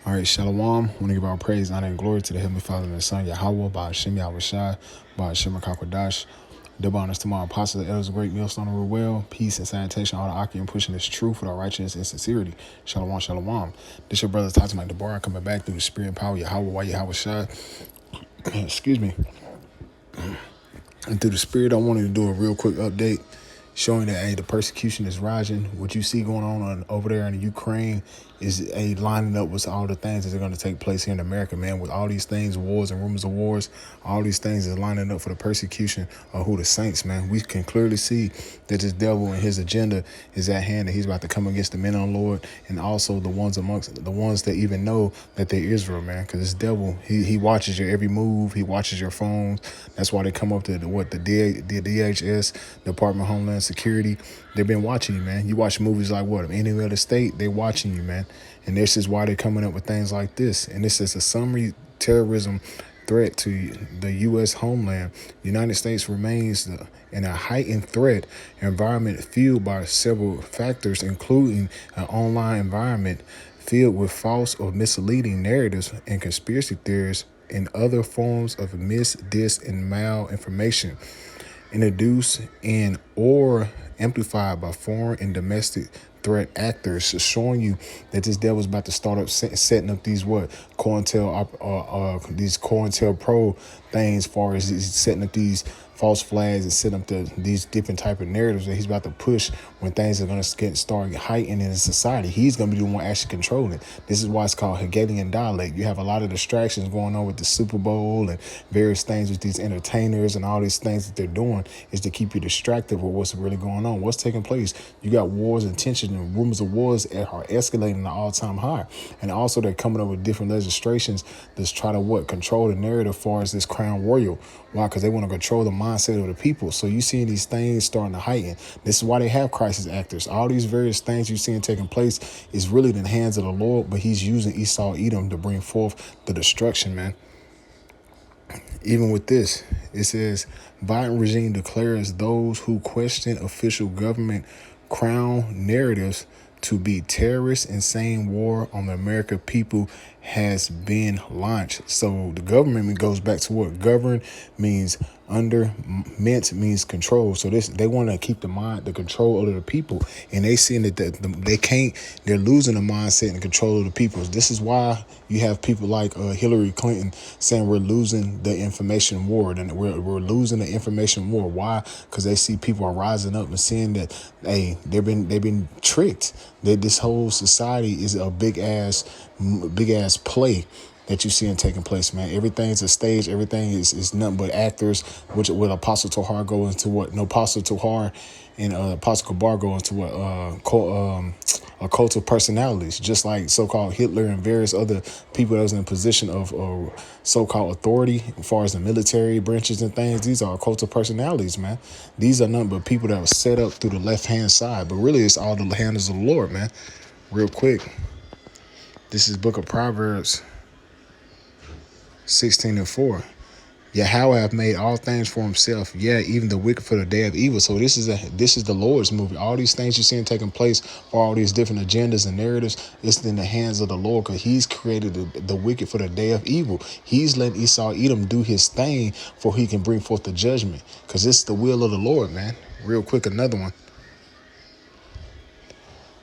All right, Shalom. I want to give our praise, honor, and glory to the Heavenly Father and the Son, Yahweh, by Hashem Yahushai, by Hashem Kakwadash. Double honors to my apostles, the elders, of great millstone, and well, peace and sanitation, all the Aki and pushing this truth with our righteousness and sincerity. Shalom, shalom. This your brother talking about Deborah coming back through the spirit and power, Yahweh, Yahushai. Excuse me. And through the spirit, I wanted to do a real quick update showing that the persecution is rising. What you see going on over there in Ukraine is lining up with all the things that are going to take place here in America, man. With all these things, wars and rumors of wars, all these things is lining up for the persecution of who the saints, man. We can clearly see that this devil and his agenda is at hand, that he's about to come against the men on the Lord and also the ones amongst the ones that even know that they're Israel, man. Because this devil, he watches your every move, he watches your phones. That's why they come up to the DHS, Department of Homeland Security. They've been watching you, man. You watch movies like what? Any other state, they're watching you, man. And this is why they're coming up with things like this. And this is a summary terrorism threat to the U.S. homeland. The United States remains in a heightened threat environment fueled by several factors, including an online environment filled with false or misleading narratives and conspiracy theories and other forms of dis, and malinformation introduced in or amplified by foreign and domestic threat actors, showing you that this devil's about to start up setting up these these COINTELPRO things, as far as he's setting up these false flags and setting up these different type of narratives that he's about to push when things are going to start heightening in society. He's going to be the one actually controlling. This is why it's called Hegelian dialect. You have a lot of distractions going on with the Super Bowl and various things with these entertainers, and all these things that they're doing is to keep you distracted with what's really going on, what's taking place. You got wars and tension and rumors of wars are escalating to all-time high. And also they're coming up with different legislations that's try to control the narrative as far as this crown royal. Why? Because they want to control the mindset of the people. So you see these things starting to heighten. This is why they have crisis actors. All these various things you're seeing taking place is really in the hands of the Lord, but he's using Esau Edom to bring forth the destruction, man. Even with this, it says, Biden regime declares those who question official government crown narratives to be terrorist. Insane war on the American people has been launched. So the government goes back to what govern means under, meant means control. So they want to keep the control of the people, and they seeing that they're losing the mindset and control of the people. This is why you have people like Hillary Clinton saying we're losing the information war, and we're losing the information war. Why? Because they see people are rising up and seeing that they've been tricked, that this whole society is a big ass play that you see taking place, man. Everything's a stage. Everything is nothing but actors, which with Apostle Tohar go into what? No, Apostle Tohar and Apostle Kabar go into what? A cult of personalities, just like so-called Hitler and various other people that was in a position of so-called authority as far as the military branches and things. These are a cult of personalities, man. These are nothing but people that were set up through the left-hand side, but really it's all the hands of the Lord, man. Real quick, this is book of Proverbs 16:4. Yahweh hath made all things for himself, yeah, even the wicked for the day of evil. So this is the Lord's movie. All these things you're seeing taking place, for all these different agendas and narratives, it's in the hands of the Lord, because he's created the wicked for the day of evil. He's letting Esau Edom do his thing for he can bring forth the judgment, because it's the will of the Lord, man. Real quick, another one.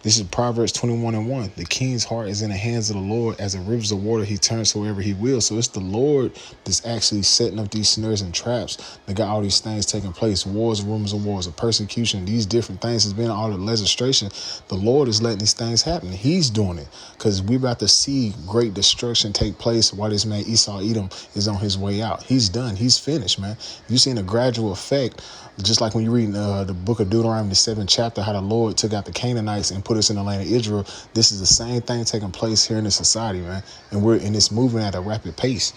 This is Proverbs 21:1. The king's heart is in the hands of the Lord. As the rivers of water, he turns wherever he will. So it's the Lord that's actually setting up these snares and traps that got all these things taking place. Wars, rumors of wars, of persecution. These different things has been all the legislation. The Lord is letting these things happen. He's doing it because we're about to see great destruction take place while this man Esau Edom is on his way out. He's done. He's finished, man. You've seen a gradual effect. Just like when you read the book of Deuteronomy, the 7th chapter, how the Lord took out the Canaanites and put us in the land of Israel. This is the same thing taking place here in this society, man. And it's moving at a rapid pace.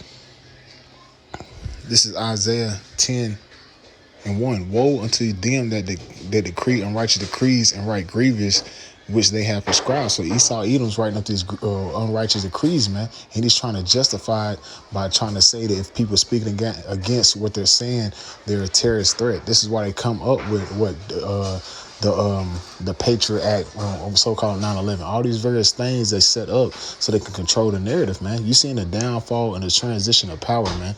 This is Isaiah 10:1. Woe unto them that decree unrighteous decrees and write grievous, which they have prescribed. So Esau Edom's writing up these unrighteous decrees, man. And he's trying to justify it by trying to say that if people speaking against what they're saying, they're a terrorist threat. This is why they come up with the Patriot Act, so-called 9/11. All these various things they set up so they can control the narrative, man. You seeing the downfall and the transition of power, man.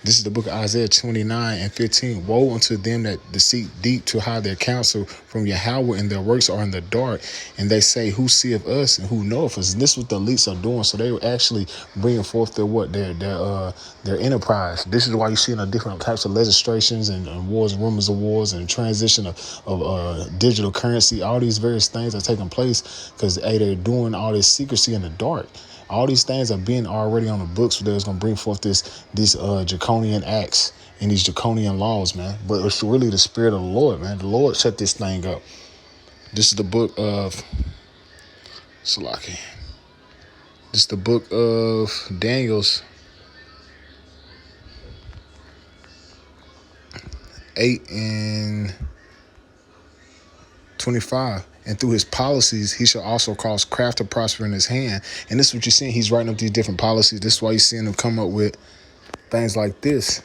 This is the book of Isaiah 29:15. Woe unto them that deceit deep to hide their counsel from Yahweh, and their works are in the dark. And they say, who seeth us and who knoweth us? And this is what the elites are doing. So they were actually bringing forth their enterprise. This is why you see different types of legislations and wars, rumors of wars, and transition of digital currency. All these various things are taking place because they're doing all this secrecy in the dark. All these things are being already on the books where it's going to bring forth these draconian acts and these draconian laws, man. But it's really the spirit of the Lord, man. The Lord set this thing up. This is the book of Salaki. This is the book of Daniel's 8:25. And through his policies, he shall also cause craft to prosper in his hand. And this is what you're seeing. He's writing up these different policies. This is why you're seeing him come up with things like this.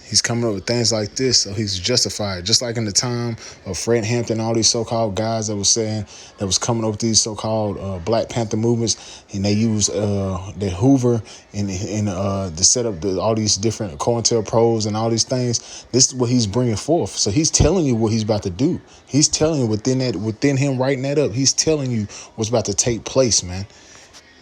He's coming up with things like this, so he's justified. Just like in the time of Fred Hampton, all these so-called guys that was coming up with these so-called Black Panther movements, and they use the Hoover and to set up all these different COINTELPROs and all these things. This is what he's bringing forth. So he's telling you what he's about to do. He's telling you within him writing that up. He's telling you what's about to take place, man.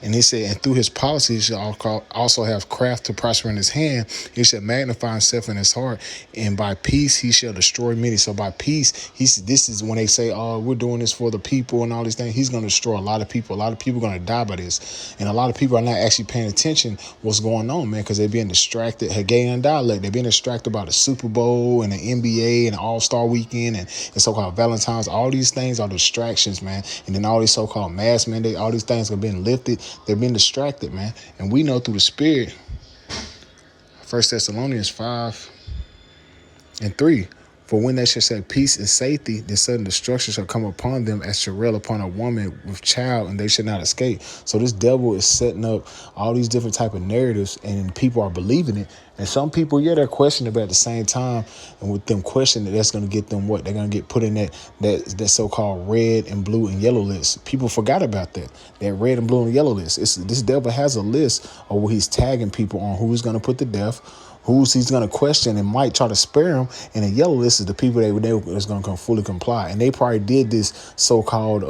And he said, and through his policy, he shall also have craft to prosper in his hand. He shall magnify himself in his heart. And by peace, he shall destroy many. So by peace, this is when they say, oh, we're doing this for the people and all these things. He's going to destroy a lot of people. A lot of people are going to die by this. And a lot of people are not actually paying attention what's going on, man, because they're being distracted. Haggaean dialect. They're being distracted by the Super Bowl and the NBA and the All-Star Weekend and so-called Valentine's. All these things are distractions, man. And then all these so-called mask mandate, all these things are being lifted. They're being distracted, man. And we know through the Spirit, 1 Thessalonians 5:3, for when they shall say peace and safety, then sudden destruction shall come upon them as shall rail upon a woman with child, and they shall not escape. So this devil is setting up all these different type of narratives, and people are believing it. And some people, they're questioning, but at the same time, and with them questioning, that's going to get them what? They're going to get put in that so-called red and blue and yellow list. People forgot about that red and blue and yellow list. This devil has a list of where he's tagging people on who he's going to put to death, who's he's going to question and might try to spare him. And the yellow list is the people that is going to fully comply. And they probably did this so-called,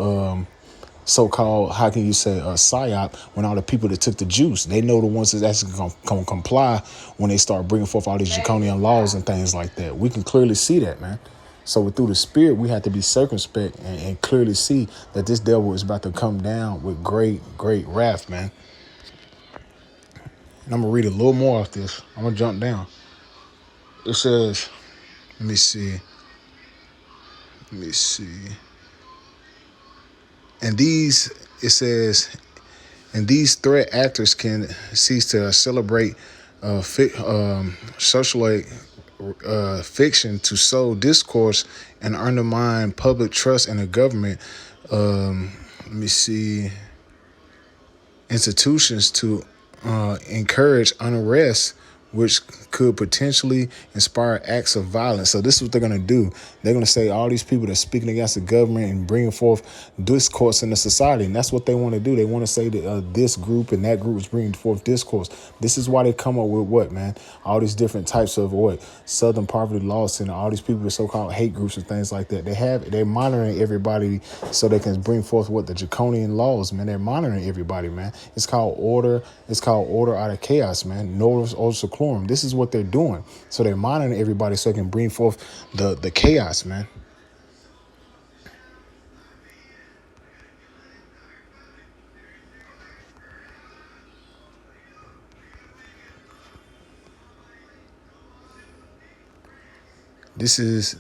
how can you say, psyop, when all the people that took the juice, they know the ones that's actually going to comply when they start bringing forth all these draconian laws and things like that. We can clearly see that, man. So through the Spirit, we have to be circumspect and clearly see that this devil is about to come down with great, great wrath, man. And I'm going to read a little more of this. I'm going to jump down. It says, let me see. And it says, and these threat actors can cease to celebrate socialite fiction to sow discourse and undermine public trust in the government. Institutions to encourage unrest, which could potentially inspire acts of violence. So this is what they're going to do. They're going to say all these people that are speaking against the government and bringing forth discourse in the society. And that's what they want to do. They want to say that this group and that group is bringing forth discourse. This is why they come up with what, man? All these different types of Southern Poverty Law Center, all these people with so-called hate groups and things like that. They're monitoring everybody so they can bring forth the draconian laws, man. They're monitoring everybody, man. It's called order. It's called order out of chaos, man. Nordus also quorum. This is what they're doing. So they're monitoring everybody so they can bring forth the chaos, man. This is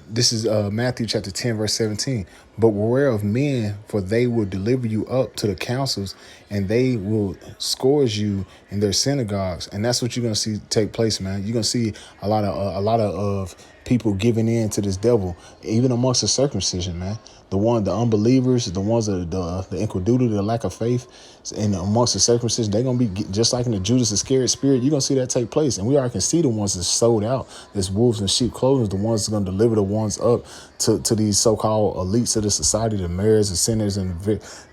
Matthew chapter 10, verse 17. But beware of men, for they will deliver you up to the councils, and they will scourge you in their synagogues. And that's what you're gonna see take place, man. You're gonna see a lot of people giving in to this devil, even amongst the circumcision, man. The unbelievers, the ones that the incredulity, the lack of faith, and amongst the circumcision, they're gonna be just like in the Judas Iscariot spirit. You're gonna see that take place, and we already can see the ones that sold out, this wolves in sheep clothing, the ones that's gonna deliver the ones up to these so-called elites of the society, the mayors, the senators, and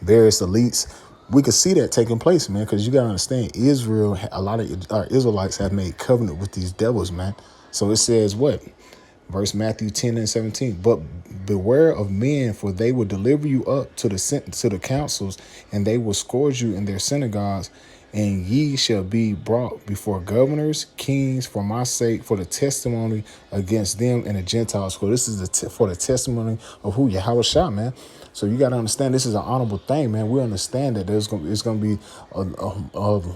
various elites. We could see that taking place, man, because you gotta understand, Israel, a lot of Israelites have made covenant with these devils, man. So it says what? Verse Matthew 10 and 17. But beware of men, for they will deliver you up to the councils, and they will scourge you in their synagogues. And ye shall be brought before governors, kings, for my sake, for the testimony against them and the Gentiles. For this is for the testimony of who? Yahweh Shah, man. So you got to understand, this is an honorable thing, man. We understand that it's going to be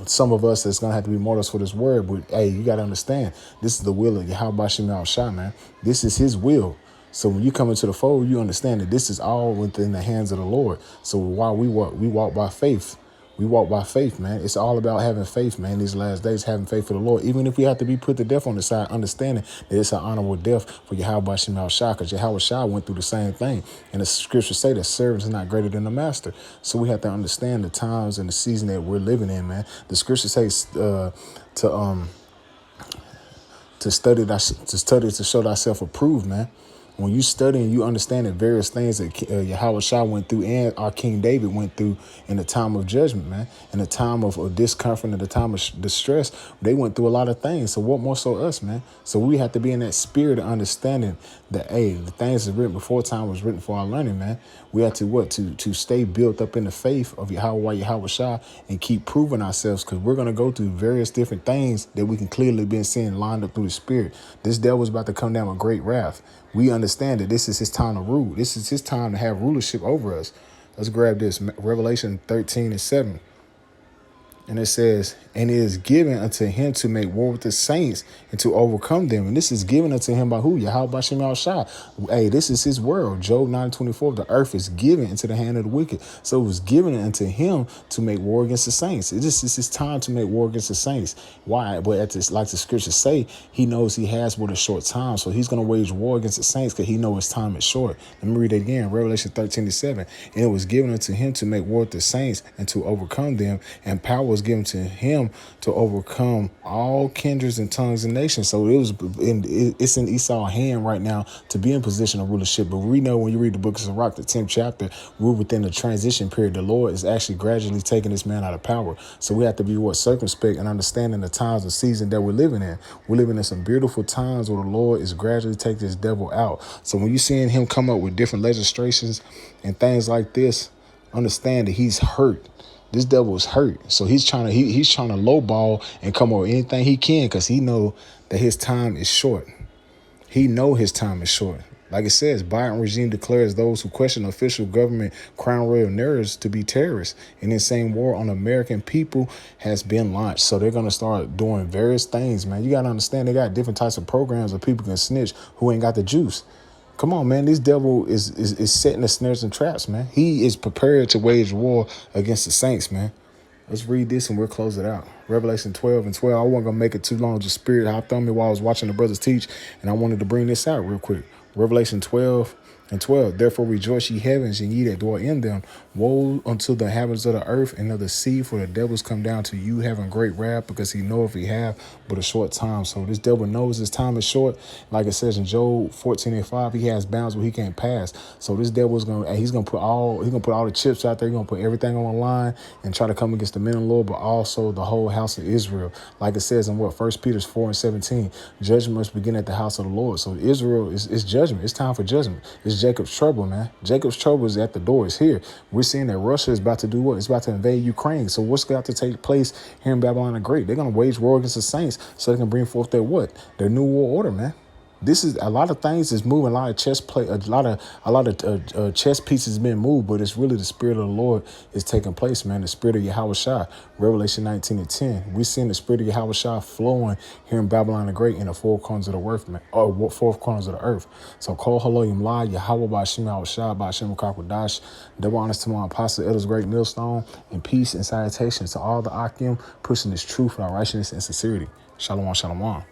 some of us that's going to have to be martyrs for this word. But hey, you got to understand, this is the will of Yahweh Shah, man. This is his will. So when you come into the fold, you understand that this is all within the hands of the Lord. So while we walk by faith. We walk by faith, man. It's all about having faith, man. These last days, having faith for the Lord. Even if we have to be put to death on the side, understanding that it's an honorable death for Yahweh Shah, because Yahweh Shah went through the same thing. And the scriptures say that servants is not greater than the master. So we have to understand the times and the season that we're living in, man. The scripture says to study to show thyself approved, man. When you study and you understand the various things that Yahweh Shah went through and our King David went through in the time of judgment, man, in the time of discomfort, in the time of distress, they went through a lot of things. So what more so us, man? So we have to be in that spirit of understanding that, hey, the things that's written before time was written for our learning, man. We have to to stay built up in the faith of Yahweh Shah and keep proving ourselves, because we're going to go through various different things that we can clearly be seeing lined up through the spirit. This devil is about to come down with great wrath. We understand that this is his time to rule. This is his time to have rulership over us. Let's grab this. Revelation 13 and 7. And it says, and it is given unto him to make war with the saints and to overcome them. And this is given unto him by who? Yahweh Shah. Hey, this is his world. Job 9:24. The earth is given into the hand of the wicked. So it was given unto him to make war against the saints. This is his time to make war against the saints. Why? But at this, like the scriptures say, he knows he has but a short time. So he's going to wage war against the saints because he knows his time is short. Let me read it again. Revelation 13 and 7. And it was given unto him to make war with the saints and to overcome them. And power was given to him to overcome all kindreds and tongues and nations. So it's in Esau's hand right now to be in position of rulership. But we know when you read the book of Sirach, the 10th chapter, we're within the transition period. The Lord is actually gradually taking this man out of power. So we have to be circumspect and understanding the times and season that we're living in. We're living in some beautiful times where the Lord is gradually taking this devil out. So when you're seeing him come up with different legislations and things like this, understand that he's hurt. This devil is hurt. So he's trying to lowball and come over anything he can, because he know that his time is short. He know his time is short. Like it says, Biden regime declares those who question official government crown royal narratives to be terrorists. And this same war on American people has been launched. So they're going to start doing various things, man. You got to understand, they got different types of programs where people can snitch who ain't got the juice. Come on, man. This devil is setting the snares and traps, man. He is prepared to wage war against the saints, man. Let's read this and we'll close it out. Revelation 12 and 12. I wasn't going to make it too long. Just spirit hopped on me while I was watching the brothers teach, and I wanted to bring this out real quick. Revelation 12 and 12. Therefore rejoice, ye heavens, and ye that dwell in them. Woe unto the inhabitants of the earth and of the sea, for the devils come down to you having great wrath, because he knoweth he have but a short time. So this devil knows his time is short. Like it says in Job 14 and 5, he has bounds where he can't pass. So this devil is gonna put all the chips out there. He's gonna put everything on the line and try to come against the men of the Lord, but also the whole house of Israel. Like it says in 1 Peter 4 and 17, judgment must begin at the house of the Lord. So Israel is judgment. It's time for judgment. It's Jacob's trouble, man. Jacob's trouble is at the door. It's here. We're seeing that Russia is about to do what? It's about to invade Ukraine. So what's got to take place here in Babylon the Great? They're going to wage war against the saints so they can bring forth their what? Their new world order, man. This is a lot of things is moving, a lot of chess pieces being moved, but it's really the spirit of the Lord is taking place, man. The spirit of Yahweh Shai, Revelation 19:10. We're seeing the spirit of Yahweh Shai flowing here in Babylon the Great in the four corners of the earth, man, or four corners of the earth. So call Haloyim La, Yahweh Ba'Shem Yahweh Shai, Ba'Shem Kakwadash. Double honors to my apostle, Elders Great Millstone, and peace and salutations to all the Akim pushing this truth and righteousness and sincerity. Shalom, shalom.